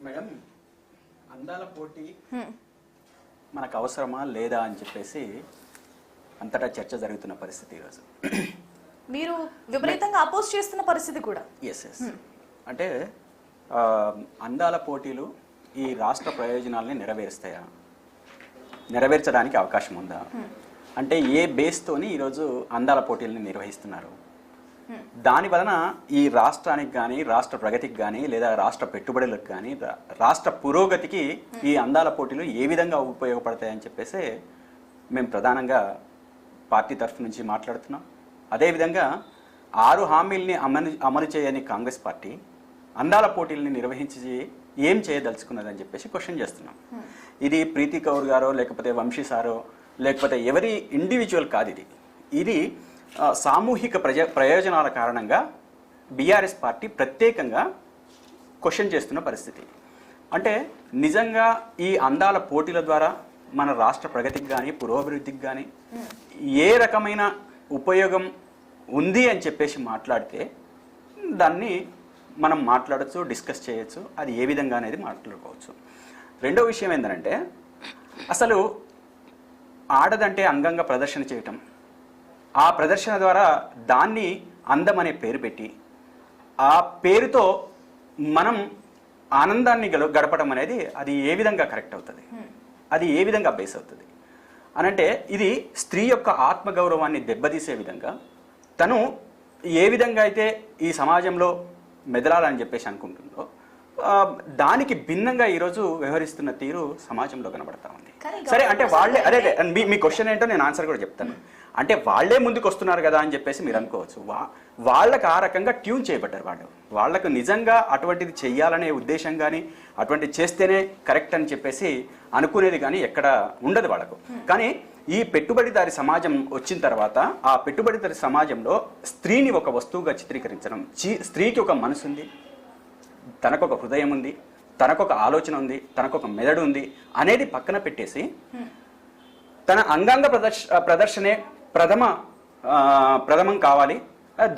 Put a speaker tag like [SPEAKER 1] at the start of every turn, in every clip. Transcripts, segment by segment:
[SPEAKER 1] Madam, అందాల పోటీ మనకు అవసరమా లేదా అని చెప్పేసి అంతటా చర్చ జరుగుతున్న పరిస్థితి ఈరోజు.
[SPEAKER 2] మీరు విపరీతంగా అపోజ్ చేస్తున్న పరిస్థితి కూడా.
[SPEAKER 1] ఎస్ అంటే అందాల పోటీలు ఈ రాష్ట్ర ప్రయోజనాలని నెరవేరుస్తాయా, నెరవేర్చడానికి అవకాశం ఉందా అంటే ఏ బేస్తోని ఈరోజు అందాల పోటీలను నిర్వహిస్తున్నారు? దాని వలన ఈ రాష్ట్రానికి కానీ, రాష్ట్ర ప్రగతికి కానీ, లేదా రాష్ట్ర పెట్టుబడులకు కానీ, రాష్ట్ర పురోగతికి ఈ అందాల పోటీలు ఏ విధంగా ఉపయోగపడతాయని చెప్పేసి మేము ప్రధానంగా పార్టీ తరఫు నుంచి మాట్లాడుతున్నాం. అదేవిధంగా 6 హామీల్ని అమలు చేయని కాంగ్రెస్ పార్టీ అందాల పోటీల్ని నిర్వహించి ఏం చేయదలుచుకున్నదని చెప్పేసి క్వశ్చన్ చేస్తున్నాం. ఇది ప్రీతి కౌర్ గారో లేకపోతే వంశీ సారో లేకపోతే ఎవరి ఇండివిజువల్ కాదు, ఇది సామూహిక ప్రయోజనాల కారణంగా బీఆర్ఎస్ పార్టీ ప్రత్యేకంగా క్వశ్చన్ చేస్తున్న పరిస్థితి. అంటే నిజంగా ఈ అందాల పోటీల ద్వారా మన రాష్ట్ర ప్రగతికి కానీ, పురోభివృద్ధికి కానీ ఏ రకమైన ఉపయోగం ఉంది అని చెప్పేసి మాట్లాడితే దాన్ని మనం మాట్లాడచ్చు, డిస్కస్ చేయొచ్చు, అది ఏ విధంగా అనేది మాట్లాడుకోవచ్చు. రెండో విషయం ఏంటంటే, అసలు ఆడదంటే అంగంగా ప్రదర్శన చేయటం, ఆ ప్రదర్శన ద్వారా దాన్ని అందం అనే పేరు పెట్టి ఆ పేరుతో మనం ఆనందాన్ని గడపడం అనేది అది ఏ విధంగా కరెక్ట్ అవుతుంది, అది ఏ విధంగా బేస్ అవుతుంది అనంటే, ఇది స్త్రీ యొక్క ఆత్మగౌరవాన్ని దెబ్బతీసే విధంగా తను ఏ విధంగా అయితే ఈ సమాజంలో మెదలాలని చెప్పేసి అనుకుంటుందో దానికి భిన్నంగా ఈరోజు వ్యవహరిస్తున్న తీరు సమాజంలో కనబడతా ఉంది. సరే, అంటే వాళ్ళే అదే మీ క్వశ్చన్ ఏంటో నేను ఆన్సర్ కూడా చెప్తాను. అంటే వాళ్ళే ముందుకు వస్తున్నారు కదా అని చెప్పేసి మీరు అనుకోవచ్చు. వాళ్ళకి ఆ రకంగా ట్యూన్ చేయబడ్డారు. వాళ్ళకు నిజంగా అటువంటిది చెయ్యాలనే ఉద్దేశం కానీ, అటువంటి చేస్తేనే కరెక్ట్ అని చెప్పేసి అనుకునేది కానీ ఎక్కడ ఉండదు వాళ్ళకు. కానీ ఈ పెట్టుబడిదారి సమాజం వచ్చిన తర్వాత ఆ పెట్టుబడిదారి సమాజంలో స్త్రీని ఒక వస్తువుగా చిత్రీకరించడం, స్త్రీకి ఒక మనసు ఉంది, తనకొక హృదయం ఉంది, తనకొక ఆలోచన ఉంది, తనకొక మెదడు ఉంది అనేది పక్కన పెట్టేసి తన అంగాంగ ప్రదర్శనే ప్రథమం కావాలి,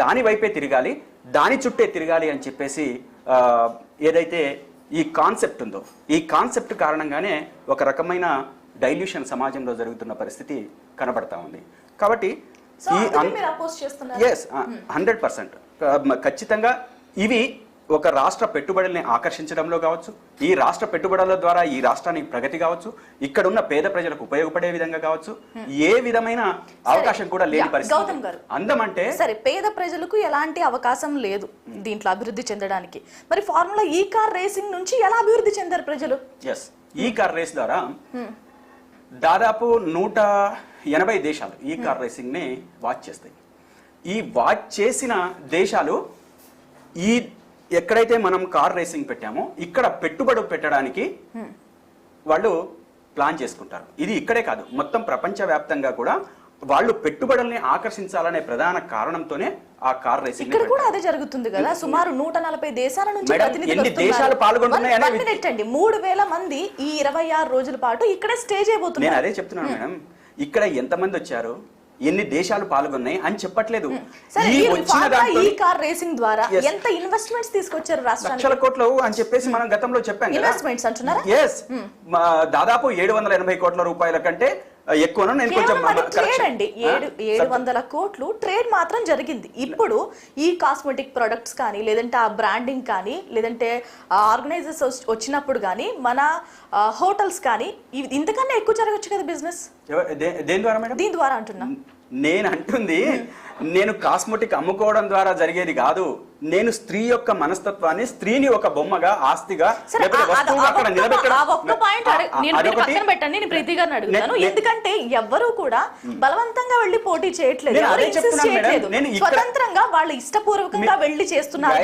[SPEAKER 1] దాని వైపే తిరగాలి, దాని చుట్టే తిరగాలి అని చెప్పేసి ఏదైతే ఈ కాన్సెప్ట్ ఉందో, ఈ కాన్సెప్ట్ కారణంగానే ఒక రకమైన డైల్యూషన్ సమాజంలో జరుగుతున్న పరిస్థితి కనబడతా ఉంది. కాబట్టి ఈ 100% ఖచ్చితంగా ఇవి ఒక రాష్ట్ర పెట్టుబడుల్ని ఆకర్షించడంలో కావచ్చు, ఈ రాష్ట్ర పెట్టుబడుల ద్వారా ఈ రాష్ట్రానికి ప్రగతి కావచ్చు, ఇక్కడ ఉన్న పేద ప్రజలకు ఉపయోగపడే విధంగా కావచ్చు, ఏ విధమైన అవకాశం కూడా లేని పరిస్థితి. అందం అంటే
[SPEAKER 2] సరే, పేద ప్రజలకు ఎలాంటి అవకాశం లేదు దీంట్లో అభివృద్ధి చెందడానికి. మరి ఫార్ములా ఈ కార్ రేసింగ్ నుంచి ఎలా అభివృద్ధి చెందారు ప్రజలు?
[SPEAKER 1] ఈ కార్ రేస్ ద్వారా దాదాపు 180 దేశాలు ఈ కార్ రేసింగ్ ని వాచ్ చేస్తాయి. ఈ వాచ్ చేసిన దేశాలు ఈ ఎక్కడైతే మనం కార్ రేసింగ్ పెట్టామో ఇక్కడ పెట్టుబడి పెట్టడానికి వాళ్ళు ప్లాన్ చేసుకుంటారు. ఇది ఇక్కడే కాదు, మొత్తం ప్రపంచవ్యాప్తంగా కూడా వాళ్ళు పెట్టుబడుల్ని ఆకర్షించాలనే ప్రధాన కారణంతోనే ఆ కార్ రేసింగ్
[SPEAKER 2] ఇక్కడ కూడా అదే జరుగుతుంది కదా. సుమారు 140 దేశాల నుంచి
[SPEAKER 1] ఎన్ని దేశాలు పాల్గొంటున్నాయని
[SPEAKER 2] 3000 మంది ఈ 26 రోజుల పాటు ఇక్కడ స్టే చేయబోతున్నారు.
[SPEAKER 1] నేను అదే చెప్తున్నాను మేడం, ఇక్కడ ఎంతమంది వచ్చారు, ఎన్ని దేశాలు పాల్గొన్నాయి అని చెప్పట్లేదు.
[SPEAKER 2] ఈ కార్ రేసింగ్ ద్వారా ఎంత ఇన్వెస్ట్మెంట్స్ తీసుకొచ్చారు రాష్ట్రానికి?
[SPEAKER 1] లక్షల కోట్లు అని చెప్పేసి మనం గతంలో చెప్పాం కదా.
[SPEAKER 2] ఇన్వెస్ట్మెంట్స్ అంటున్నారా?
[SPEAKER 1] దాదాపు 780 కోట్ల రూపాయల కంటే ఎక్కువ. నేను కొంచెం
[SPEAKER 2] ట్రేడ్ అండి, 700 కోట్లు ట్రేడ్ మాత్రం జరిగింది. ఇప్పుడు ఈ కాస్మెటిక్ ప్రొడక్ట్స్ కానీ, లేదంటే ఆ బ్రాండింగ్ కానీ, లేదంటే ఆర్గనైజర్స్ వచ్చినప్పుడు కానీ, మన హోటల్స్ కానీ ఇంతకన్నా ఎక్కువ జరగచ్చు కదా బిజినెస్.
[SPEAKER 1] దేని ద్వారా మేడం?
[SPEAKER 2] దీని ద్వారా అంటున్నా.
[SPEAKER 1] నేను అంటుంది, నేను కాస్మెటిక్ అమ్ముకోవడం ద్వారా జరిగేది కాదు. నేను స్త్రీ యొక్క మనస్తత్వాన్ని, స్త్రీని ఒక బొమ్మగా, ఆస్తిగా
[SPEAKER 2] ఎందుకంటే ఎవ్వరూ కూడా బలవంతంగా వెళ్లి పోటీ చేయట్లేదు, స్వతంత్రంగా వాళ్ళు ఇష్టపూర్వకంగా వెళ్లి చేస్తున్నారు.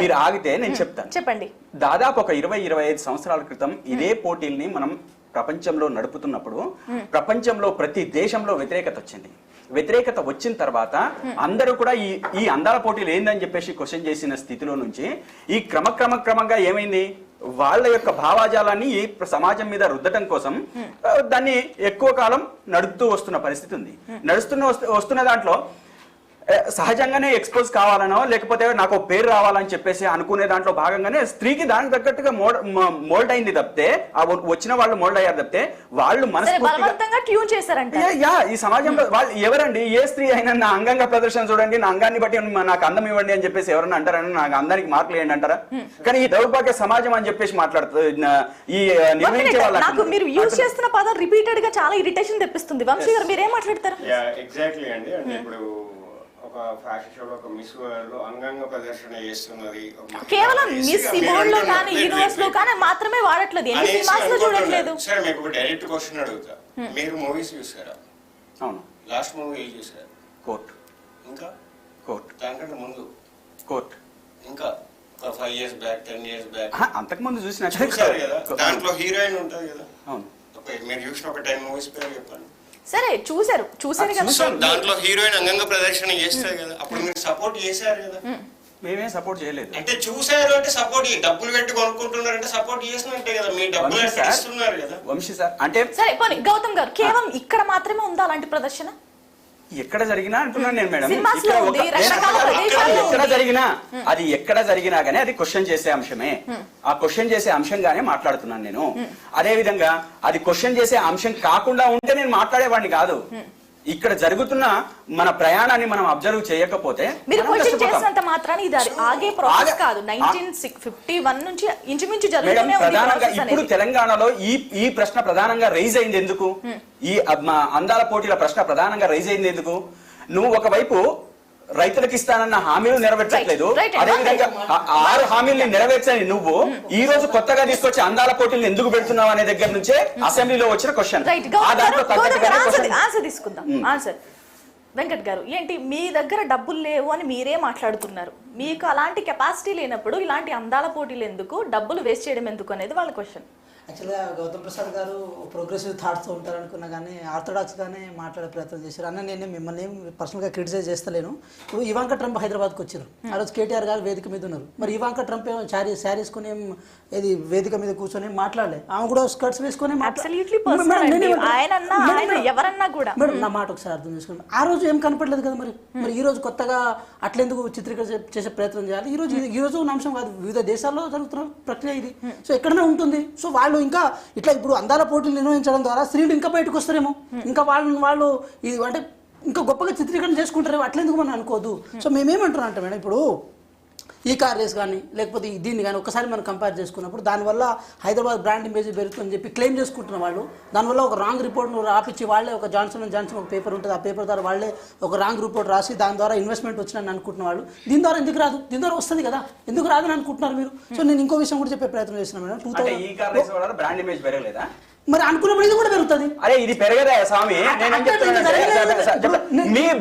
[SPEAKER 1] మీరు ఆగితే నేను చెప్తాను.
[SPEAKER 2] చెప్పండి.
[SPEAKER 1] దాదాపు ఒక 20-25 సంవత్సరాల క్రితం ఇదే పోటీల్ని మనం ప్రపంచంలో నడుపుతున్నప్పుడు ప్రపంచంలో ప్రతి దేశంలో వ్యతిరేకత వచ్చింది. వ్యతిరేకత వచ్చిన తర్వాత అందరూ కూడా ఈ అందాల పోటీలు ఏందని చెప్పేసి క్వశ్చన్ చేసిన స్థితిలో నుంచి ఈ క్రమంగా ఏమైంది, వాళ్ళ యొక్క భావాజాలాన్ని ఈ సమాజం మీద రుద్దటం కోసం దాన్ని ఎక్కువ కాలం నడుపుతూ వస్తున్న పరిస్థితి ఉంది. వస్తున్న దాంట్లో సహజంగానే ఎక్స్పోజ్ కావాలనో లేకపోతే నాకు ఒక పేరు రావాలని చెప్పేసి అనుకునే దాంట్లో భాగంగానే స్త్రీకి దానికి తగ్గట్టుగా మోల్డ్ అయింది తప్పితే వచ్చిన వాళ్ళు మోల్డ్ అయ్యారు తప్పితే వాళ్ళు
[SPEAKER 2] బలవంతంగా ట్యూన్ చేశారంటే
[SPEAKER 1] ఈ సమాజంలో వాళ్ళు ఎవరండి? ఏ స్త్రీ అయినా నా అంగంగా ప్రదర్శన చూడండి, నా అంగాన్ని బట్టి నాకు అందం ఇవ్వండి అని చెప్పేసి ఎవరన్నా అంటారని, నాకు అందానికి మార్కులు వేయండి అంటారా? కానీ ఈ దౌర్భాగ్య సమాజం అని చెప్పేసి మాట్లాడుతుంది ఈ నిర్వహించే వాళ్ళు.
[SPEAKER 2] నాకు మీరు యూజ్ చేస్తున్న పదం రిపీటెడ్ గా చాలా ఇరిటేషన్ తెప్పిస్తుంది. వంశీ గారు మీరేం మాట్లాడతారు?
[SPEAKER 3] ఎగ్జాక్ట్లీ అండి. అంటే ఇప్పుడు ఒక ఫ్యాషన్ షోలో ఒక మిస్ వరల్డ్ లో అంగంగ ప్రదర్శన చేస్తున్నది
[SPEAKER 2] కేవలం మిస్ వరల్డ్ లో కానీ యూనివర్స్ లో కానీ మాత్రమే వాడట్లేదు, ఎన్ని సినిమాస్ లో చూడట్లేదు.
[SPEAKER 3] సరే మీకు ఒక డైరెక్ట్ క్వశ్చన్ అడుగుతా, మీరు మూవీస్ చూసారా?
[SPEAKER 1] అవును.
[SPEAKER 3] లాస్ట్ మూవీ ఏం చూసారు?
[SPEAKER 1] కోర్ట్.
[SPEAKER 3] ఇంకా
[SPEAKER 1] కోర్ట్.
[SPEAKER 3] దానికంటే ముందు
[SPEAKER 1] కోర్ట్.
[SPEAKER 3] ఇంకా ఒక 5 years బ్యాక్ 10 years బ్యాక్
[SPEAKER 1] అంతకు ముందు చూసారు
[SPEAKER 3] కదా. దాంట్లో హీరోయిన్ ఉంటది కదా.
[SPEAKER 1] అవును.
[SPEAKER 3] మీరు చూసిన ఒక 10 movies పేరు చెప్పండి.
[SPEAKER 2] సరే చూసారు కదా.
[SPEAKER 3] దాంట్లో హీరోయిన్ అంగంగ ప్రదర్శన చేస్తారు కదా, అప్పుడు మీరు సపోర్ట్ చేశారు కదా.
[SPEAKER 1] మేమే సపోర్ట్ చేయలేదు.
[SPEAKER 3] అంటే చూసారు అంటే సపోర్ట్, డబ్బులు పెట్టి కొనుక్కుంటున్నారంటే సపోర్ట్ చేసినట్టే కదా, మీ డబ్బులు ఇస్తున్నారు కదా.
[SPEAKER 1] వంశీ సార్ అంటే
[SPEAKER 2] సరే పోనీ గౌతమ్ గారు, కేవలం ఇక్కడ మాత్రమే ఉందా అలాంటి ప్రదర్శన?
[SPEAKER 1] ఎక్కడ జరిగినా అంటున్నాను నేను మేడం.
[SPEAKER 2] ఎక్కడ
[SPEAKER 1] జరిగినా అది ఎక్కడ జరిగినా గానీ అది క్వశ్చన్ చేసే అంశమే. ఆ క్వశ్చన్ చేసే అంశంగానే మాట్లాడుతున్నాను నేను. అదే విధంగా అది క్వశ్చన్ చేసే అంశం కాకుండా ఉంటే నేను మాట్లాడేవాడిని కాదు. ఇక్కడ జరుగుతున్న మన ప్రయాణాన్ని మనం అబ్జర్వ్ చేయకపోతే
[SPEAKER 2] మీరు క్వశ్చన్ చేసినంత మాత్రాన్ని ఇది ఆగే ప్రాసెస్ కాదు. 1951 నుంచి ఇంచుమించు జరుగుతూనే ఉంది
[SPEAKER 1] ప్రధానంగా. ఇప్పుడు తెలంగాణలో ఈ ప్రశ్న ప్రధానంగా రైజ్ అయింది ఎందుకు? ఈ అందాల పోటీల ప్రశ్న ప్రధానంగా రైజ్ అయింది ఎందుకు? నువ్వు ఒకవైపు రైతులకు ఇస్తానన్న హామీలు నెరవేర్చట్లేదు, అదేవిధంగా 6 హామీల్ని నెరవేర్చని నువ్వు ఈ రోజు కొత్తగా తీసుకొచ్చి అందాల పోటీలు ఎందుకు పెడుతున్నావు అనే దగ్గర నుంచే అసెంబ్లీలో వచ్చిన క్వశ్చన్.
[SPEAKER 2] వెంకట్ గారు ఏంటి మీ దగ్గర డబ్బులు లేవు అని మీరే మాట్లాడుతున్నారు. మీకు అలాంటి కెపాసిటీ లేనప్పుడు ఇలాంటి అందాల పోటీలు ఎందుకు, డబ్బులు వేస్ట్ చేయడం ఎందుకు అనేది వాళ్ళ క్వశ్చన్.
[SPEAKER 4] యాక్చువల్గా గౌతమ్ ప్రసాద్ గారు ప్రోగ్రెసివ్ థాట్స్తో ఉంటారు అనుకున్నా కానీ ఆర్థడాక్స్గానే మాట్లాడే ప్రయత్నం చేశారు. అన్న నేను మిమ్మల్ని పర్సనల్గా క్రిటిసైజ్ చేస్తలేను. ఇప్పుడు ఇవాంకా ట్రంప్ హైదరాబాద్కి వచ్చారు, ఆ రోజు కేటీఆర్ గారు వేదిక మీద ఉన్నారు. మరి ఇవాంకా ట్రంప్ ఏమో శారీస్కొని ఏది వేదిక మీద కూర్చొని మాట్లాడలే, ఆమె కూడా స్కర్ట్స్ వేసుకొని మేడం నా మాట ఒకసారి అర్థం చేసుకోండి. ఆ రోజు ఏం కనపడలేదు కదా. మరి ఈ రోజు కొత్తగా అట్లెందుకు చిత్రీకరణ చేసే ప్రయత్నం చేయాలి? ఈ రోజు ఉన్న అంశం కాదు, వివిధ దేశాల్లో జరుగుతున్న ప్రక్రియ ఇది. సో ఎక్కడనే ఉంటుంది. సో వాళ్ళు ఇంకా ఇట్లా ఇప్పుడు అందాల పోటీలు నిర్వహించడం ద్వారా స్త్రీలు ఇంకా బయటకు వస్తారేమో, ఇంకా వాళ్ళు ఇది అంటే ఇంకా గొప్పగా చిత్రీకరణ చేసుకుంటారేమో, అట్లెందుకు మనం అనుకోవద్దు. సో మేమేమంటున్నాం అంటే మేడం, ఇప్పుడు ఈ కార్ రేస్ కానీ లేకపోతే దీన్ని కానీ ఒకసారి మనం కంపేర్ చేసుకున్నప్పుడు దానివల్ల హైదరాబాద్ బ్రాండ్ ఇమేజ్ పెరుగుతుందని చెప్పి క్లెయిమ్ చేసుకుంటున్న వాళ్ళు, దానివల్ల ఒక రాంగ్ రిపోర్ట్ను రాపించి వాళ్ళే ఒక జాన్సన్ ఒక పేపర్ ఉంటుంది, ఆ పేపర్ ద్వారా వాళ్ళే ఒక రాంగ్ రిపోర్ట్ రాసి దాని ద్వారా ఇన్వెస్ట్మెంట్ వచ్చిందని అనుకుంటున్న వాళ్ళు దీని ద్వారా ఎందుకు రాదు? దీని ద్వారా వస్తుంది కదా, ఎందుకు రాదని అనుకుంటున్నారు మీరు? సో నేను ఇంకో విషయం కూడా చెప్పే ప్రయత్నం చేస్తున్నాను మేడం.
[SPEAKER 1] 2000 brand image పెరగలేదా?
[SPEAKER 4] మరి అనుకున్నప్పుడు ఇది కూడా పెరుగుతుంది.
[SPEAKER 1] అరే ఇది పెరగదా స్వామి? నేను